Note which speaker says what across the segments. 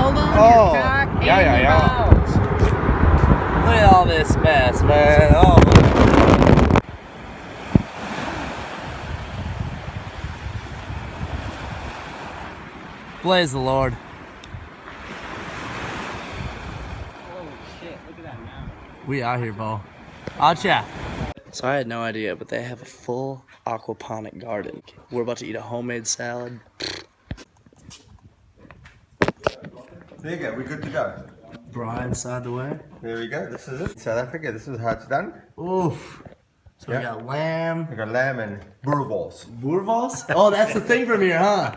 Speaker 1: hold on your cock and your balls.
Speaker 2: Look at all this mess, man. Oh. Praise the Lord.
Speaker 1: Holy shit, look at that mountain.
Speaker 2: We out here, Bo. Out ya. So I had no idea, but they have a full aquaponic garden. We're about to eat a homemade salad.
Speaker 3: There you go, we're good to go.
Speaker 2: Braai inside the way.
Speaker 3: There we go, this is it. South Africa, this is how it's done.
Speaker 2: Oof. So we got lamb.
Speaker 3: We got lamb and boerewors.
Speaker 2: Boerewors? Oh, that's the thing from here, huh?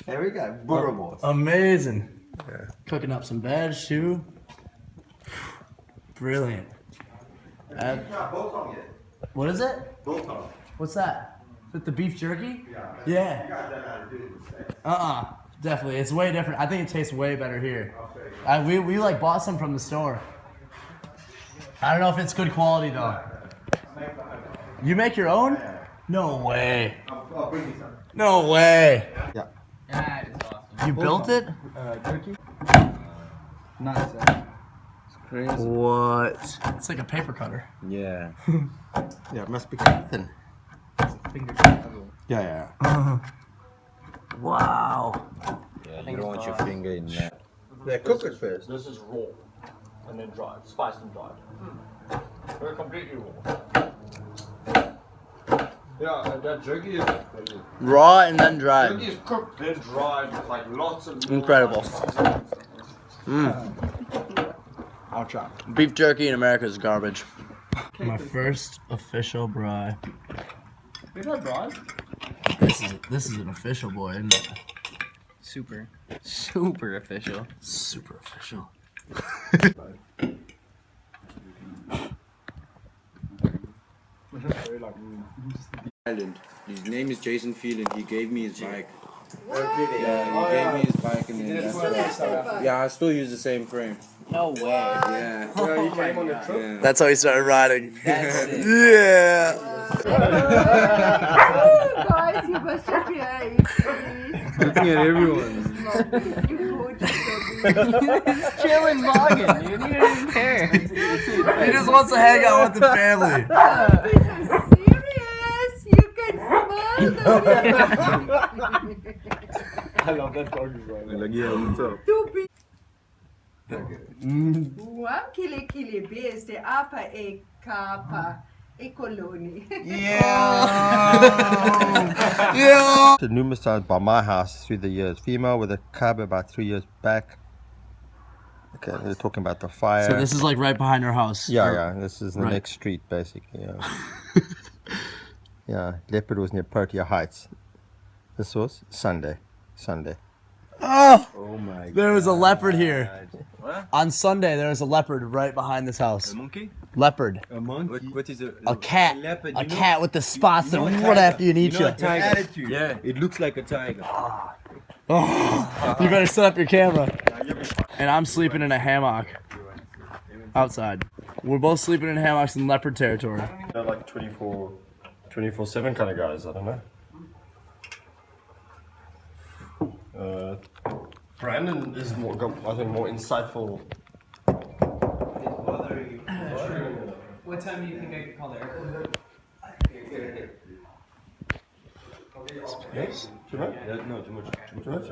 Speaker 3: There we go, boerewors.
Speaker 2: Amazing.
Speaker 3: Yeah.
Speaker 2: Cooking up some veg too. Brilliant. What is it? What's that? Is it the beef jerky? Yeah. Definitely. It's way different. I think it tastes way better here. We like bought some from the store. I don't know if it's good quality though. You make your own? No way.
Speaker 3: I'll bring you some.
Speaker 2: No way.
Speaker 3: Yeah.
Speaker 1: That is awesome.
Speaker 2: You built it?
Speaker 3: Turkey?
Speaker 4: Nice. It's crazy.
Speaker 2: What? It's like a paper cutter.
Speaker 4: Yeah.
Speaker 3: Yeah, it must be cut thin. Yeah.
Speaker 2: Wow.
Speaker 4: Yeah, you don't want your finger in there.
Speaker 3: Yeah, cook it first.
Speaker 5: This is raw and then dried, spiced and dried. They're completely raw. Yeah, that jerky is
Speaker 2: Raw and then dried.
Speaker 5: jerky is cooked then dried with like lots of
Speaker 2: Incredible.
Speaker 4: I'll try.
Speaker 2: Beef jerky in America is garbage. My first official braai.
Speaker 1: We've had bras.
Speaker 2: This is an official boy, isn't it?
Speaker 1: Super official.
Speaker 2: Super official.
Speaker 4: Island. His name is Jason Phelan. He gave me his bike. Yeah, he gave me his bike and then yeah, I still use the same frame.
Speaker 1: No way.
Speaker 4: Yeah.
Speaker 5: he came on the trip.
Speaker 4: Yeah.
Speaker 2: That's how he started riding.
Speaker 1: That's it.
Speaker 2: Yeah.
Speaker 6: Guys, you must check your eyes.
Speaker 4: Looking at everyone.
Speaker 1: He's chilling, vlogging, dude. He doesn't even care.
Speaker 2: He just wants to hang out with the family.
Speaker 6: This is serious. You can smile.
Speaker 5: I love that part as well.
Speaker 4: Like, yeah, what's up?
Speaker 6: Stupid. Wamkile beste apa e kapa e koloni.
Speaker 2: Yeah.
Speaker 3: The numerous times by my house through the years. Female with a cub about 3 years back. Okay, they're talking about the fire.
Speaker 2: So this is like right behind our house.
Speaker 3: Yeah. This is the
Speaker 2: Right.
Speaker 3: next street, basically. Yeah. Yeah. Leopard was near Protea Heights. This was Sunday.
Speaker 4: Oh my god.
Speaker 2: There was a leopard here. What? On Sunday, there was a leopard right behind this house.
Speaker 4: A monkey?
Speaker 2: Leopard.
Speaker 4: A monkey? What is
Speaker 2: A cat.
Speaker 4: leopard,
Speaker 2: A cat with the spots that run after you and eat you.
Speaker 4: tiger. Attitude. Yeah, it looks like a tiger.
Speaker 2: Oh, you better set up your camera. And I'm sleeping in a hammock outside. We're both sleeping in hammocks in leopard territory.
Speaker 7: They're like 24/7 kind of guys, I don't know. Brandon is more, I think, more insightful.
Speaker 1: What time do you think I could call the airport?
Speaker 7: Yes? Too much? Yeah, no, too much. Too much?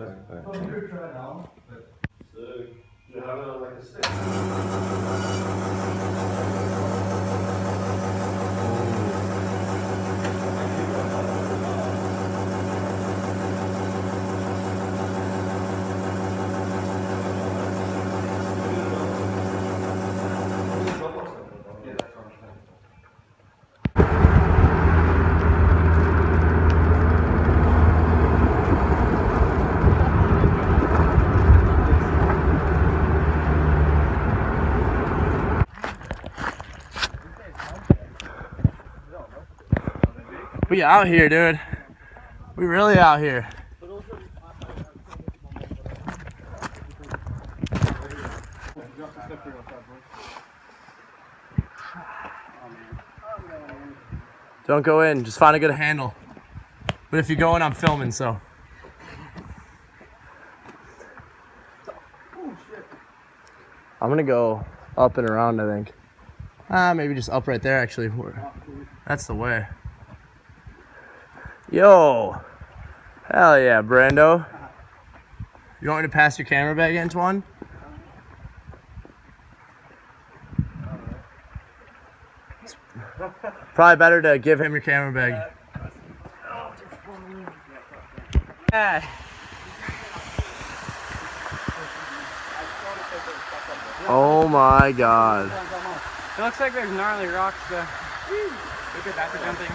Speaker 2: We out here, dude. We really out here. Don't go in, just find a good handle. But if you go in, I'm filming, so. I'm gonna go up and around, I think. Maybe just up right there, actually. That's the way. Yo! Hell yeah, Brando. You want me to pass your camera bag, Antoine? Probably better to give him your camera bag. Oh my god.
Speaker 1: It looks like there's gnarly rocks there. Look at that for jumping.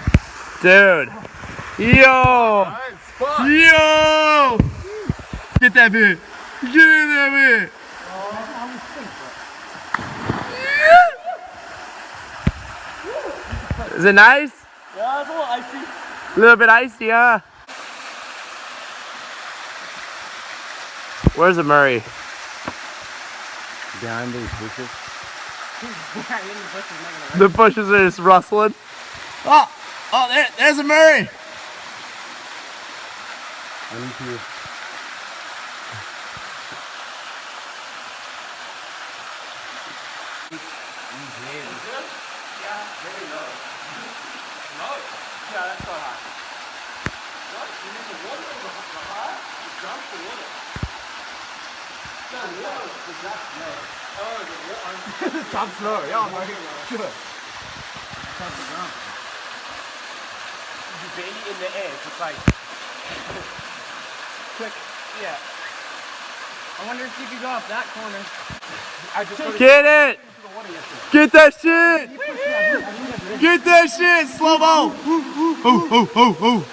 Speaker 2: Dude. Yo! Yo! Get that bit. Get in that bit. Is it nice?
Speaker 1: Yeah, it's a little icy.
Speaker 2: A little bit icy, huh? Where's the Murray?
Speaker 4: Behind those bushes.
Speaker 2: The bushes are just rustling. Oh, there's a Murray.
Speaker 4: I need to.
Speaker 1: Yeah, that's so hot. What? You need the water or the hot? You dump the water. No, water is the drop slow. Oh, the water. Drop slow, yeah, I'm right here. Sure. That's the ground. You baby in the air, just like. Quick, yeah. I wonder if you could go off that corner.
Speaker 2: Get it! Get that shit! Get that shit! Slow mo! Oh!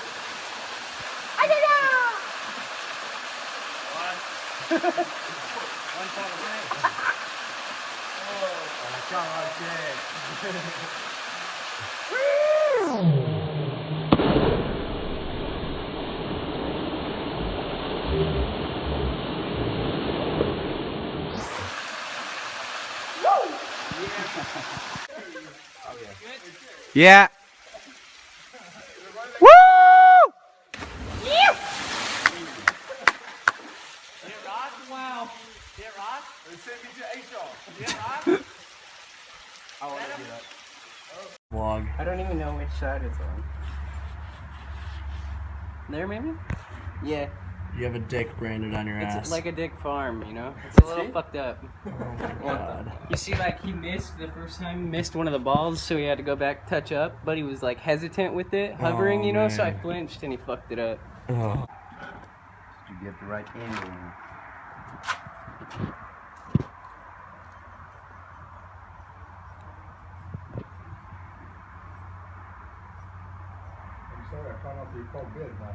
Speaker 4: Yeah.
Speaker 2: Woo!
Speaker 1: Wow. Yeah, Ross?
Speaker 2: Vlog.
Speaker 1: I don't even know which side it's on. There, maybe? Yeah.
Speaker 2: You have a dick branded on your ass.
Speaker 1: It's like a dick farm, you know? It's a little fucked up.
Speaker 2: God.
Speaker 1: You see, like, he missed the first time, he missed one of the balls, so he had to go back, touch up, but he was, like, hesitant with it, hovering, you know? So I flinched and he fucked it up.
Speaker 2: Oh.
Speaker 4: You get the right angle.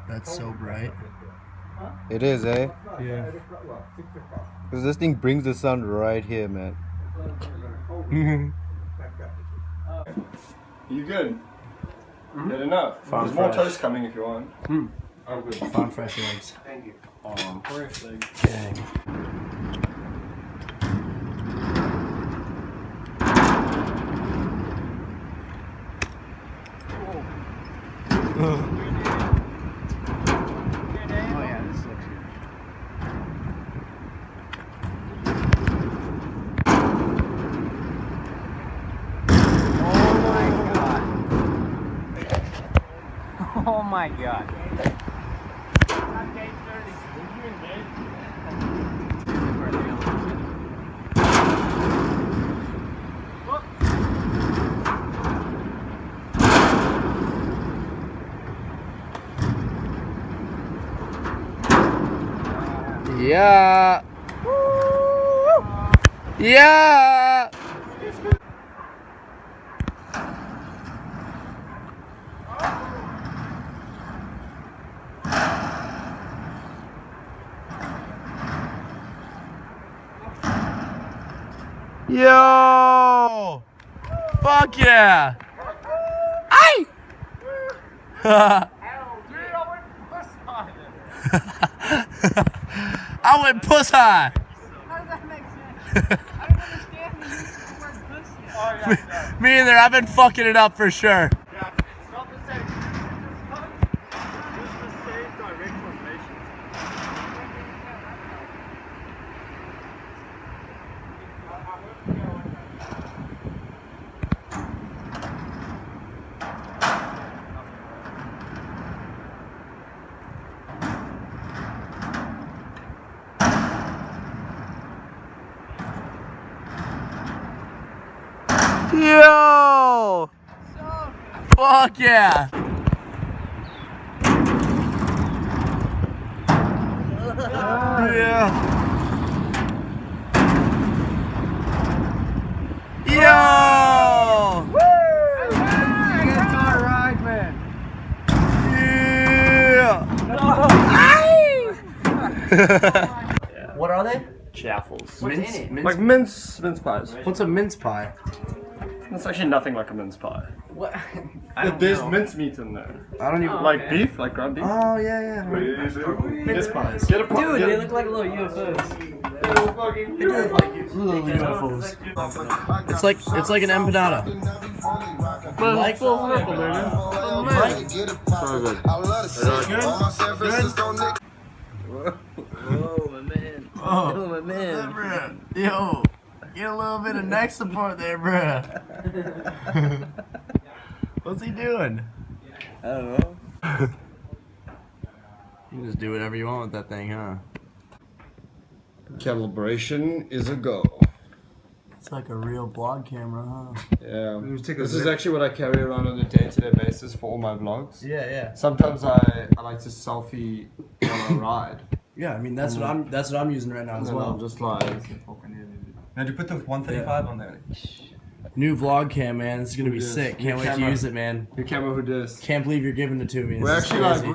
Speaker 2: That's so bright.
Speaker 3: It is, eh?
Speaker 2: Yeah.
Speaker 3: Because this thing brings the sun right here, man.
Speaker 7: You good? Good enough.
Speaker 2: Farm
Speaker 7: There's more
Speaker 2: fresh.
Speaker 7: toast coming if you want.
Speaker 2: I'm good. Farm fresh eggs.
Speaker 7: Thank you.
Speaker 2: Dang.
Speaker 1: Oh my god.
Speaker 2: Yeah. Yeah. Yo! Fuck yeah! Aye! I went puss high.
Speaker 6: How does that make sense? I don't understand the use of the word pussy.
Speaker 2: Me either. I've been fucking it up for sure.
Speaker 5: It's not the same. It's the same direct translation.
Speaker 2: Yo! Fuck yeah! Yeah! Yo!
Speaker 1: Get to our ride, man.
Speaker 2: Yeah! What are they?
Speaker 7: Chaffles.
Speaker 2: Mince
Speaker 7: Like mince pies.
Speaker 2: What's a mince pie?
Speaker 7: It's actually nothing like a mince pie.
Speaker 2: What?
Speaker 7: There's mince meat in there.
Speaker 2: I don't even
Speaker 7: Like beef, like ground beef.
Speaker 2: Oh yeah. Mince pies.
Speaker 7: Get a pie.
Speaker 6: Dude, they look like little UFOs.
Speaker 2: They do look like little UFOs. It's like an empanada. Like
Speaker 7: full circle, baby. So good.
Speaker 2: Oh my man. Oh my man. Bruh. Yo, get a little bit of neck support there, bruh. What's he doing?
Speaker 4: I don't know.
Speaker 2: You can just do whatever you want with that thing, huh?
Speaker 7: Calibration is a go.
Speaker 2: It's like a real vlog camera, huh?
Speaker 7: Yeah. This is actually what I carry around on a day-to-day basis for all my vlogs.
Speaker 2: Yeah.
Speaker 7: Sometimes I like to selfie on a ride.
Speaker 2: Yeah, I mean that's what I'm using right now as
Speaker 7: And
Speaker 2: well.
Speaker 7: I'm just like,
Speaker 1: Now, you put the 135 on there.
Speaker 2: New vlog cam, man. This is gonna be
Speaker 7: Yes.
Speaker 2: sick.
Speaker 7: New
Speaker 2: Can't wait to
Speaker 7: camera.
Speaker 2: use it, man.
Speaker 7: your camera who dis.
Speaker 2: Can't believe you're giving it to me. This
Speaker 7: We're
Speaker 2: is
Speaker 7: actually
Speaker 2: crazy.
Speaker 7: like